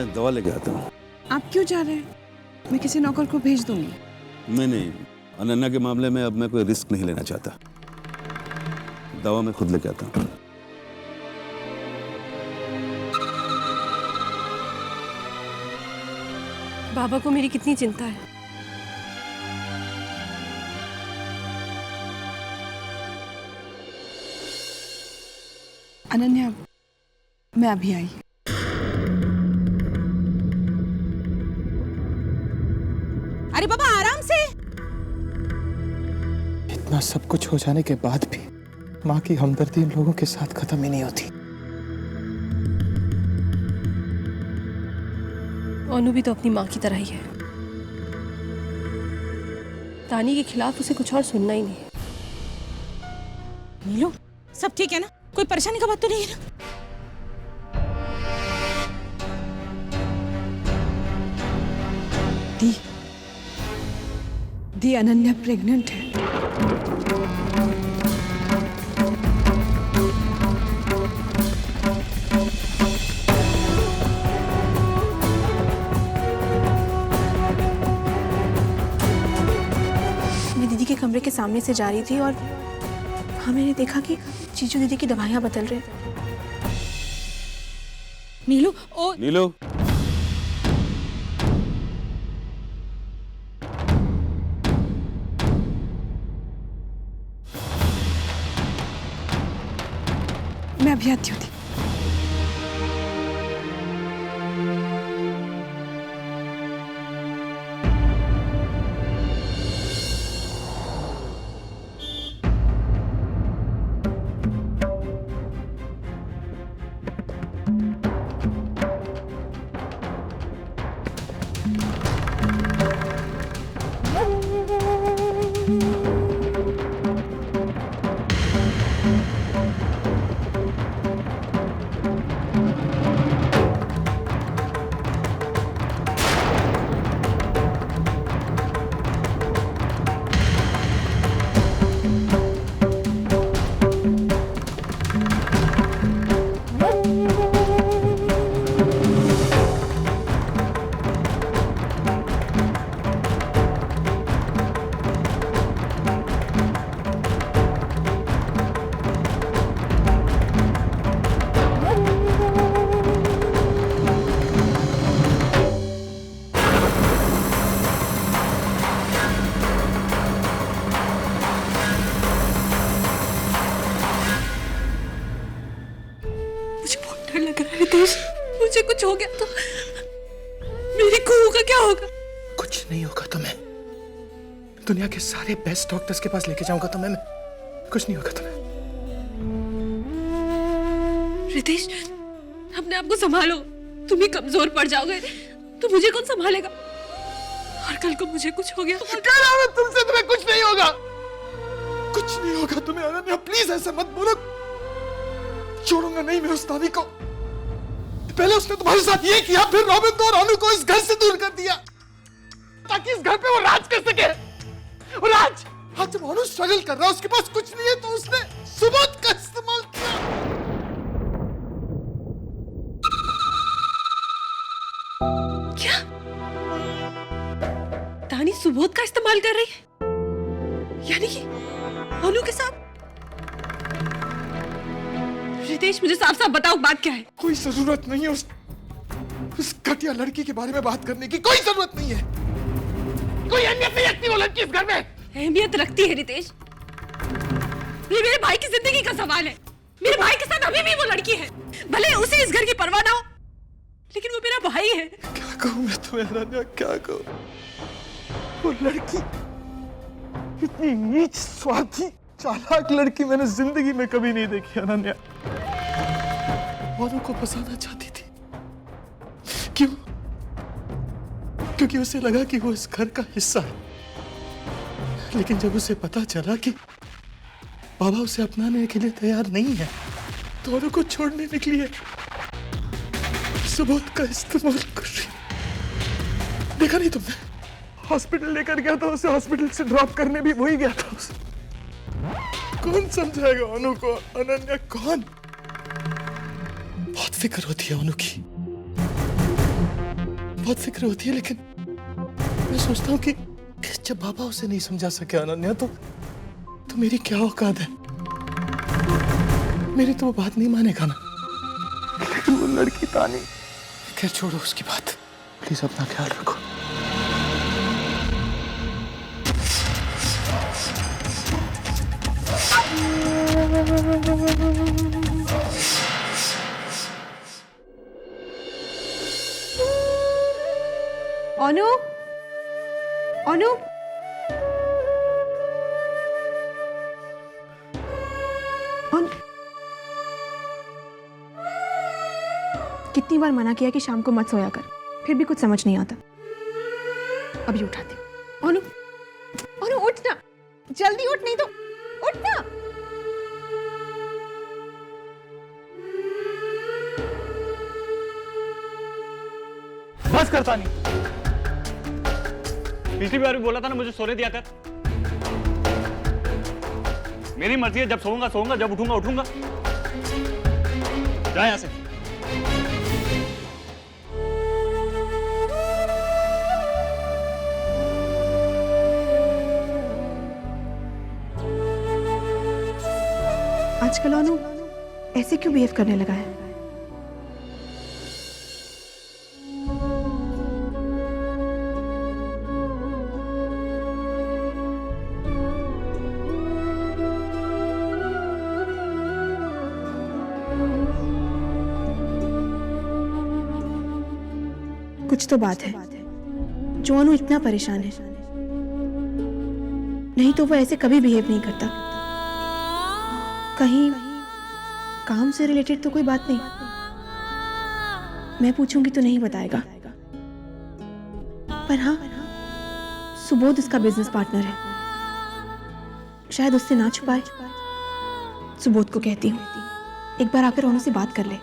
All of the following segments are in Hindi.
मैं दवा लेके आता हूँ। आप क्यों जा रहे हैं? मैं किसी नौकर को भेज दूंगी। मैं नहीं, अनन्या के मामले में अब मैं कोई रिस्क नहीं लेना चाहता। दवा मैं खुद लेके आता हूँ। बाबा को मेरी कितनी चिंता है। अनन्या, मैं अभी आई। अरे बाबा आराम से। इतना सब कुछ हो जाने के बाद भी माँ की हमदर्दी इन लोगों के साथ खत्म ही नहीं होती। अनु भी तो अपनी माँ की तरह ही है। तानी के खिलाफ उसे कुछ और सुनना ही नहीं है। नीलू, सब ठीक है ना? कोई परेशानी का बात तो नहीं है ना? दी अनन्या प्रेग्नेंट है। मैं दीदी के कमरे के सामने से जा रही थी और हाँ, मैंने देखा कि जीजू दीदी की दवाइयाँ बदल रहे थे। नीलू, नीलू, मैं अभी आती हूँ। मुझे कुछ हो गया तो मेरी कुहू का क्या होगा? कुछ नहीं होगा तुम्हें। दुनिया के सारे बेस्ट डॉक्टर्स के पास लेके जाऊंगा तुम्हें मैं। कुछ नहीं होगा तुम्हें। रितेश, अपने आप को संभालो। तुम ही कमजोर पड़ जाओगे तो मुझे कौन संभालेगा? और कल को मुझे कुछ हो गया तो कह रहा हूं तुमसे, तुम्हें कुछ नहीं होगा। कुछ नहीं होगा तुम्हें अनन्या, प्लीज ऐसे मत बोलो। छोड़ूंगा नहीं मैं उस तानी को। पहले उसने तुम्हारे साथ ये किया, फिर रॉबिन को और अनु को इस घर से दूर कर दिया ताकि इस घर पे वो राज कर सके। और आज जब अनु स्ट्रगल कर रहा है, उसके पास कुछ नहीं है, तो उसने सुबोध का इस्तेमाल किया। क्या? तानी सुबोध का इस्तेमाल कर रही है? यानी कि अनु के साथ? रितेश, मुझे साफ साफ बताओ बात क्या है? कोई जरूरत नहीं है उस घटिया लड़की के बारे में बात करने की। कोई जरूरत नहीं है। कोई अहमियत नहीं रखती वो लड़की इस घर में। अहमियत रखती है रितेश। ये मेरे भाई की जिंदगी का सवाल है। मेरे भाई के साथ अभी भी वो लड़की है। भले उसे इस घर की परवाह ना हो, लेकिन वो मेरा भाई है। क्या कहूं मैं तुम्हें अनन्या, क्या कहूं? वो लड़की इतनी नीच, स्वार्थी, चालाक लड़की मैंने जिंदगी में कभी नहीं देखी अनन्या। औरों को फंसाना चाहती थी। क्यों? क्योंकि उसे लगा कि वो इस घर का हिस्सा है। लेकिन जब उसे पता चला कि बाबा उसे अपनाने के लिए तैयार नहीं है, तो औरों को छोड़ने निकली है। सुबोध का इस्तेमाल कर रही। देखा नहीं तुमने? हॉस्पिटल लेकर गया था उसे, हॉस्पिटल से ड्रॉप करने भी वही गया था उसे। कौन समझाएगा अनु को? अनन्या कौन? बहुत फिक्र होती है अनु की। बहुत फिक्र होती है, लेकिन मैं सोचता हूँ कि जब बाबा उसे नहीं समझा सके अनन्या, तो मेरी क्या औकात है। मेरी तो वो बात नहीं मानेगा ना, लेकिन वो लड़की तानी। खैर छोड़ो उसकी बात, प्लीज अपना ख्याल रखो। अनु, अनु, कितनी बार मना किया कि शाम को मत सोया कर, फिर भी कुछ समझ नहीं आता। अभी उठाती हूँ। अनु, अनु उठ ना, जल्दी उठ, नहीं तो उठ ना। बस करता नहीं। पिछली बार भी बोला था ना मुझे सोने दिया कर। मेरी मर्जी है, जब सोऊंगा सोऊंगा, जब उठूंगा उठूंगा। जा यहां से। आजकल अनु ऐसे क्यों बिहेव करने लगा है? कुछ तो बात है जो अनु इतना परेशान है, नहीं तो वो ऐसे कभी बिहेव नहीं करता। कहीं काम से रिलेटेड तो कोई बात नहीं? मैं पूछूंगी तो नहीं बताएगा, पर हाँ, सुबोध उसका बिजनेस पार्टनर है, शायद उससे ना छुपाए। सुबोध को कहती हूँ एक बार आकर अनु से बात कर ले।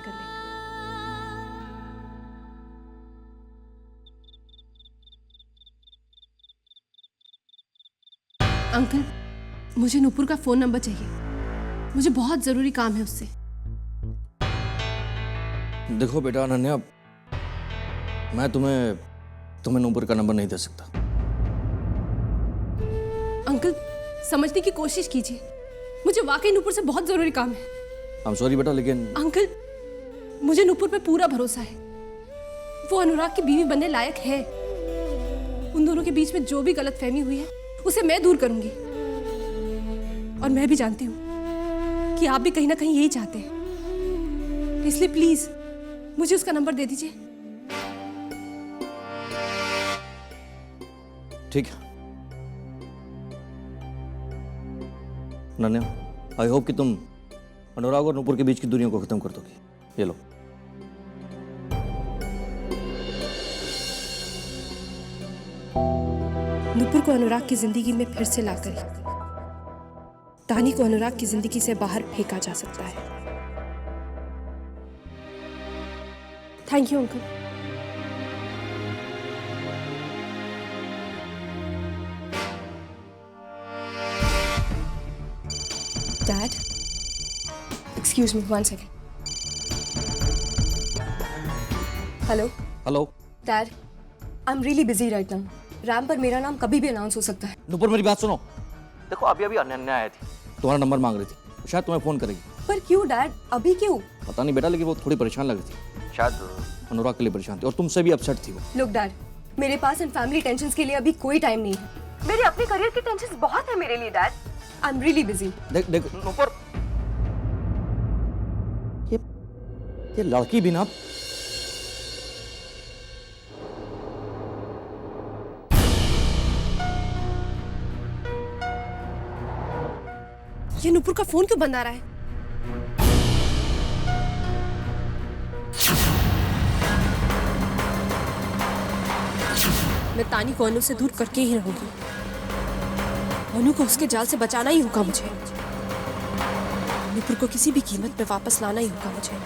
अंकल, मुझे नूपुर का फोन नंबर चाहिए, मुझे बहुत जरूरी काम है उससे। देखो बेटा अनन्या, मैं तुम्हें नूपुर का नंबर नहीं दे सकता। अंकल, समझने की कोशिश कीजिए, मुझे वाकई नूपुर से बहुत जरूरी काम है। I'm sorry बेटा, लेकिन अंकल, मुझे नूपुर पे पूरा भरोसा है। वो अनुराग की बीवी बनने लायक है। उन दोनों के बीच में जो भी गलतफहमी हुई है उसे मैं दूर करूंगी। और मैं भी जानती हूँ कि आप भी कहीं ना कहीं यही चाहते हैं, इसलिए प्लीज मुझे उसका नंबर दे दीजिए। ठीक है अनन्या, आई होप कि तुम अनुराग और नूपुर के बीच की दूरियों को खत्म कर दोगी। ये लो। नूपुर को अनुराग की जिंदगी में फिर से लाकर तानी को अनुराग की जिंदगी से बाहर फेंका जा सकता है। Thank you uncle. Dad, excuse me, 1 second. Hello hello dad, I am really busy right now. RAM पर मेरा नाम कभी भी अनाउंस हो सकता है। नूपुर मेरी बात सुनो। देखो अभी अनन्या आई थी, तुम्हारा नंबर मांग रही थी, शायद तुम्हें फोन करेगी। पर क्यों डैड, अभी क्यों? पता नहीं बेटा, लेकिन वो थोड़ी परेशान लग रही थी, शायद अनुराग के लिए परेशान थी और तुमसे भी अपसेट थी वो। लुक डैड, मेरे पास इन फैमिली टेंशंस के लिए अभी कोई टाइम नहीं है। मेरे अपने करियर की टेंशंस बहुत है मेरे लिए dad. I am really busy. देख नूपुर, ये लड़की भी ना ये नूपुर का फोन क्यों बंद आ रहा है? मैं तानी को अनु से दूर करके ही रहूंगी। अनु को उसके जाल से बचाना ही होगा मुझे। नूपुर को किसी भी कीमत पे वापस लाना ही होगा मुझे।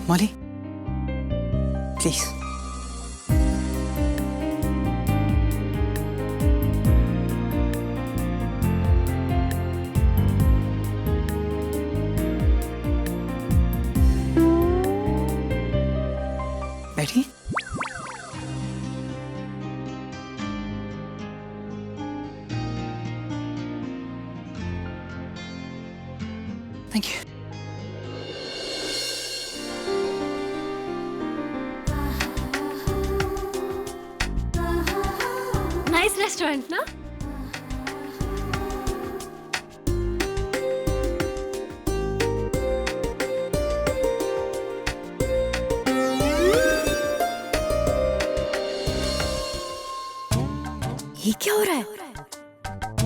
Molly please thank you. Nice restaurant ना? ये क्या हो रहा है?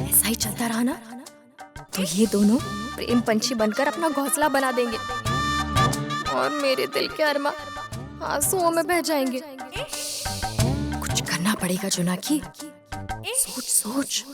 ऐसा ही चलता रहा ना तो ये दोनों प्रेम पंछी बनकर अपना घोंसला बना देंगे और मेरे दिल के अरमा आंसुओं में बह जाएंगे। कुछ करना पड़ेगा जोनाकी, सोच सोच।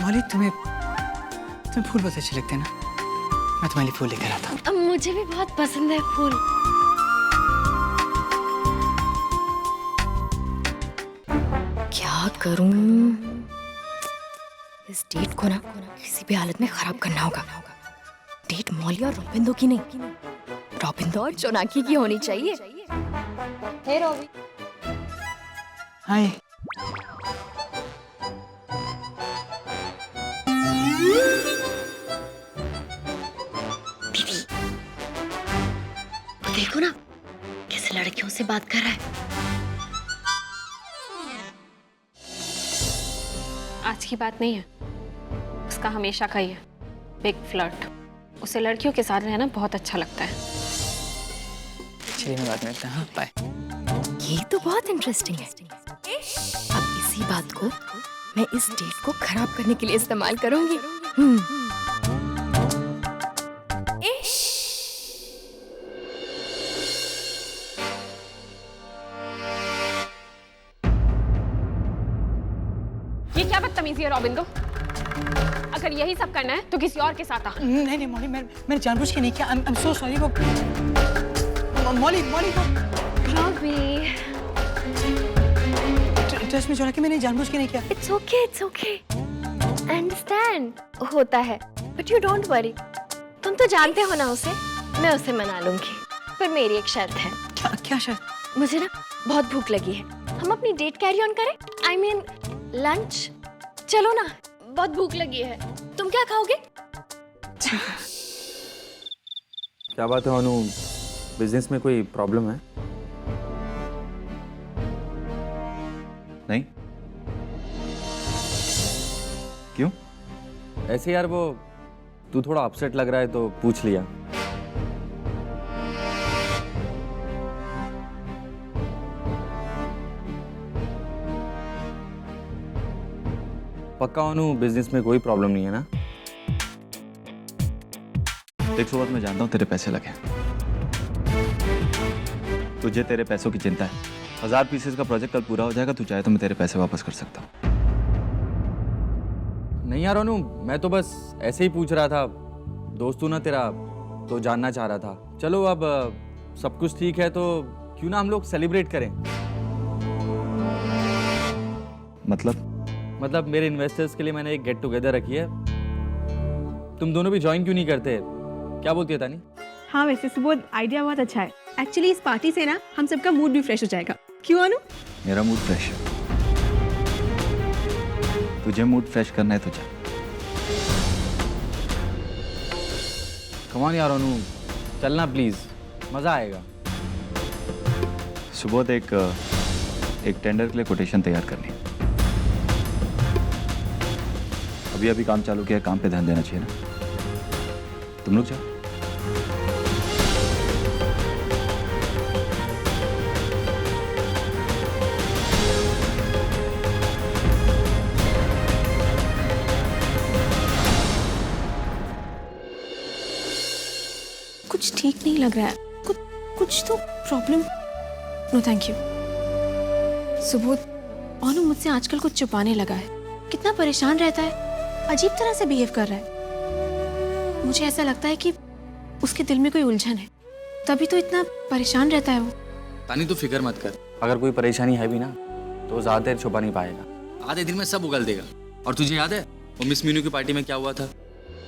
मौली, तुम्हें फूल बहुत अच्छे लगते हैं ना? मैं तुम्हारे लिए फूल लेकर आता हूँ। अब मुझे भी बहुत पसंद है फूल। क्या करूं? इस डेट को ना किसी भी हालत में खराब करना होगा। डेट मौली और रॉबिंदो की नहीं, रॉबिंदो और जोनाकी की होनी चाहिए। हे रॉबी। हाय। देखो ना कैसे लड़कियों से बात कर रहा है। आज की बात नहीं है, उसका हमेशा का ही है, बिग फ्लर्ट। उसे लड़कियों के साथ रहना बहुत अच्छा लगता है। चलिए मैं बाद में मिलता हूँ। हाँ, बाय। ये तो बहुत इंटरेस्टिंग है। अब इसी बात को मैं इस डेट को खराब करने के लिए इस्तेमाल करूंगी। ये क्या बदतमीजी है रॉबिंदो? अगर यही सब करना है तो किसी और के साथ आ। नहीं नहीं मौली, मैंने जानबूझ के नहीं किया। I'm so sorry। वो मौली वो रॉबी, ट्रस्ट में जोनाकी, मैंने जानबूझ के नहीं किया। It's okay. आई अंडरस्टैंड, होता है, बट यू डोंट वरी। तुम तो जानते हो ना उसे, मैं उसे मना लूंगी। पर मेरी एक शर्त है। क्या शर्त? मुझे ना बहुत भूख लगी है, हम अपनी डेट कैरी ऑन करें। I mean lunch. चलो ना, बहुत भूख लगी है। तुम क्या खाओगे? क्या बात है अनु, बिजनेस में कोई प्रॉब्लम है? नहीं, क्यों? ऐसे यार, वो तू थोड़ा अपसेट लग रहा है तो पूछ लिया। पक्का अनु, बिजनेस में कोई प्रॉब्लम नहीं है ना? देख सुबह, मैं जानता हूँ तेरे पैसे लगे, तुझे तेरे पैसों की चिंता है। 1000 पीसेस का प्रोजेक्ट कल पूरा हो जाएगा, तू चाहे तो मैं तेरे पैसे वापस कर सकता हूँ। नहीं यार अनु, मैं तो बस ऐसे ही पूछ रहा था। दोस्त हूं ना तेरा, तो जानना चाह रहा था। चलो अब सब कुछ ठीक है तो क्यों ना हम लोग सेलिब्रेट करें। मतलब मेरे इन्वेस्टर्स के लिए मैंने एक गेट टुगेदर रखी है। तुम दोनों भी ज्वाइन क्यों नहीं करते? क्या बोलती है तानी? हाँ, वैसे सुबोध आइडिया बहुत अच्छा है। एक्चुअली इस पार्टी से ना हम सबका मूड भी फ्रेश हो जाएगा। क्यों अनु? मेरा मूड फ्रेश है, तुझे मूड फ्रेश करना है तो जा। कम ऑन यार अनु, चलना प्लीज, मजा आएगा। सुबह एक टेंडर के लिए कोटेशन तैयार करनी है। अभी काम चालू किया, काम पे ध्यान देना चाहिए ना। तुम लोग जाओ। कुछ ठीक नहीं लग रहा है। कुछ तो problem. No thank you. Subodh, Anu मुझसे आजकल कुछ छुपाने लगा है। कितना परेशान रहता है, अजीब तरह से बिहेव कर रहा है। मुझे ऐसा लगता है कि उसके दिल में कोई उलझन है, तभी तो इतना परेशान रहता है वो। तानी तू फिक्र मत कर, अगर कोई परेशानी है भी ना तो ज्यादा देर छुपा नहीं पाएगा, आधे दिन में सब उगल देगा। और तुझे याद है वो मिस मीनू की पार्टी में क्या हुआ था,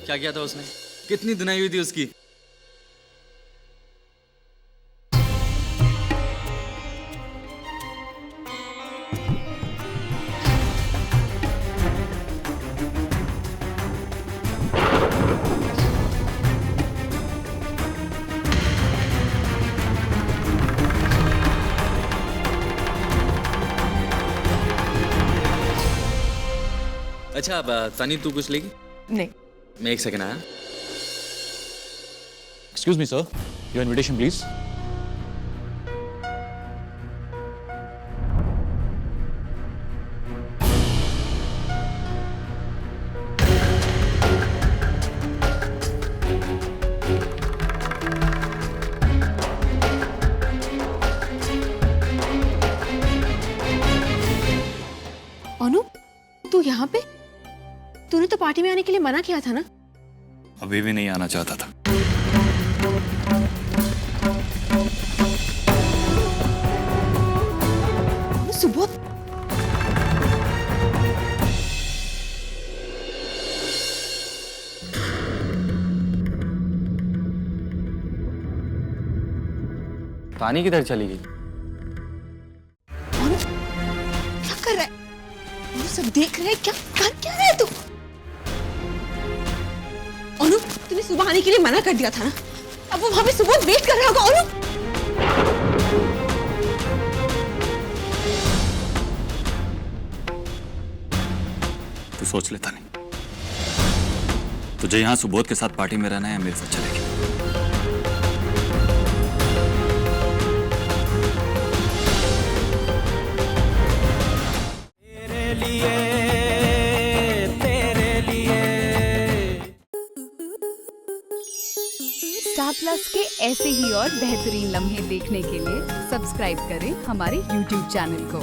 क्या किया था उसने, कितनी धुनाई हुई थी उसकी। अच्छा अब तानी तू कुछ लेगी? नहीं। मैं एक सेकंड आया। Excuse me sir, your invitation please. Anu, तू यहाँ पे? तूने तो पार्टी में आने के लिए मना किया था ना? अभी भी नहीं आना चाहता था। सुबोध, तानी किधर चली गई? अनु, क्या कर रहा है? अनु, सब देख रहे हैं, क्या कर क्या रहा है तू? अनु, तूने सुबह आने के लिए मना कर दिया था ना? अब वो वहां पे सुबोध वेट कर रहा होगा। अनु, तू सोच लेता नहीं, तुझे यहाँ सुबोध के साथ पार्टी में रहना है या मेरे साथ चलेगी? स्टार प्लस के ऐसे ही और बेहतरीन लम्हे देखने के लिए सब्सक्राइब करें हमारे YouTube चैनल को।